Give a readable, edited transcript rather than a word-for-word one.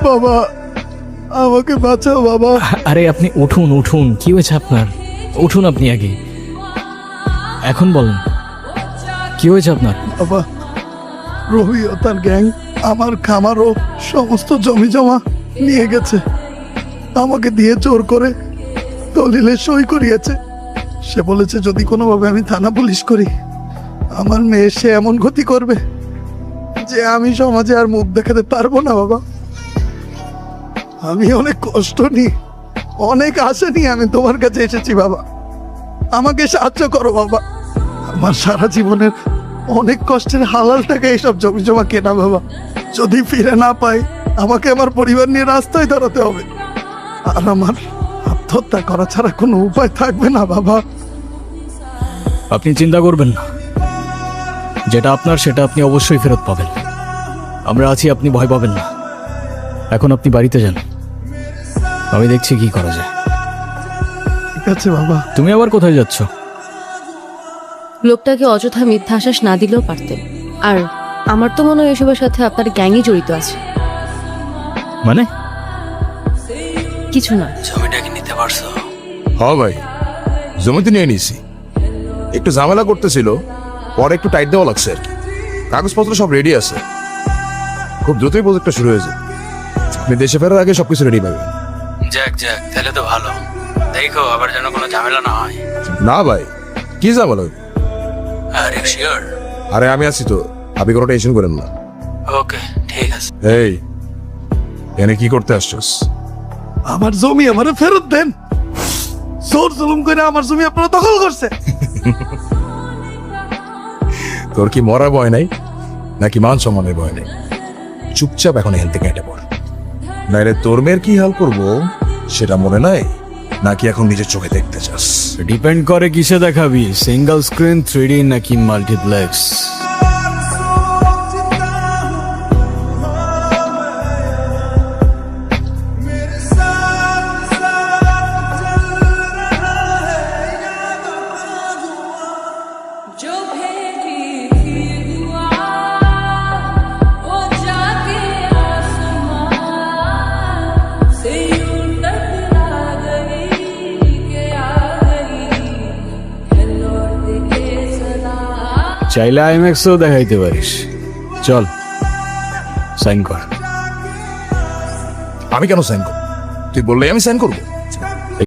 বাবা আমাকে বাঁচাও বাবা। আরে আপনি উঠুন উঠুন, কি হয়েছে আপনার? উঠুন আপনি আগে, এখন বলেন কি হয়েছে আপনার? বাবা রবি ও তার গ্যাং আমার খামার ও সমস্ত জমি জমা নিয়ে গেছে, আমাকে দিয়ে জোর করে দলিলে সই করিয়েছে। সে বলেছে যদি কোনোভাবে আমি থানা পুলিশ করি আমার মেয়ে সে এমন ক্ষতি করবে যে আমি সমাজে আর মুখ দেখাতে পারবো না। বাবা আমি অনেক কষ্ট নিই, অনেক আশা নিয়ে আমি তোমার কাছে এসেছি বাবা, আমাকে সাহায্য করো বাবা। আমার সারা জীবনের অনেক কষ্টের হালাল টাকা এইসব জমি জমা কেনা বাবা, যদি ফিরে না পাই আমাকে আমার পরিবার নিয়ে রাস্তায় দাঁড়াতে হবে, আর আমার আত্মহত্যা করা ছাড়া কোনো উপায় থাকবে না বাবা। আপনি চিন্তা করবেন না, যেটা আপনার সেটা আপনি অবশ্যই ফেরত পাবেন। আমরা আছি, আপনি ভয় পাবেন না। এখন আপনি বাড়িতে যান, আমি দেখছি কি করা যায়। ঠিক আছে বাবা। তুমি আবার কোথায় যাচ্ছ? লোকটাকে অযথা মিথ্যা আশ্বাস না দিলেও পারতেন। আর আমার তো মনে হয় এসবের সাথে আপনার গ্যাংই জড়িত আছে। মানে? কিছু না। জমিটা কি নিতে পারছো? হ্যাঁ ভাই, জমিতে নিয়ে নিয়েছি। একটু ঝামেলা করতেছিল, পরে একটু টাইট দেওয়া লাগছে আর কি। কাগজপত্র সব রেডি আছে, খুব দ্রুতই প্রজেক্টটা শুরু হয়েছে। আপনি দেশে ফেরার আগে সবকিছু রেডি পাবেন। যাক যাক, তাহলে তো ভালো। দেখো আবার যেন কোনো ঝামেলা না হয়। না ভাই, কি ঝামেলা হবে? Are you sure? আরে আমি আছি তো, আপনি কোনো টেনশন করেন না। ওকে ঠিক আছে। এই এনে কি করতে আসছস? আমার জমি আমারে ফেরত দেন, জোর জুলুম করে আমার জমি আপনারা দখল করছে। তোর কি মরার ভয় নাই নাকি মান সম্মানের ভয় নেই? চুপচাপ এখন এখান থেকে হেঁটে পড়, নাইলে তোর মেয়ের কি হাল করবো সেটা মনে নাই নাকি এখন নিজের চোখে দেখতে চাস? ডিপেন্ড করে কিসে দেখাবি, সিঙ্গেল স্ক্রিন, 3D নাকি মাল্টিপ্লেক্স। চাইলে আইম্যাক্সও দেখাইতে পারিস। চল সাইন কর। আমি কেন সাইন করব? তুই বললেই আমি সাইন করবো?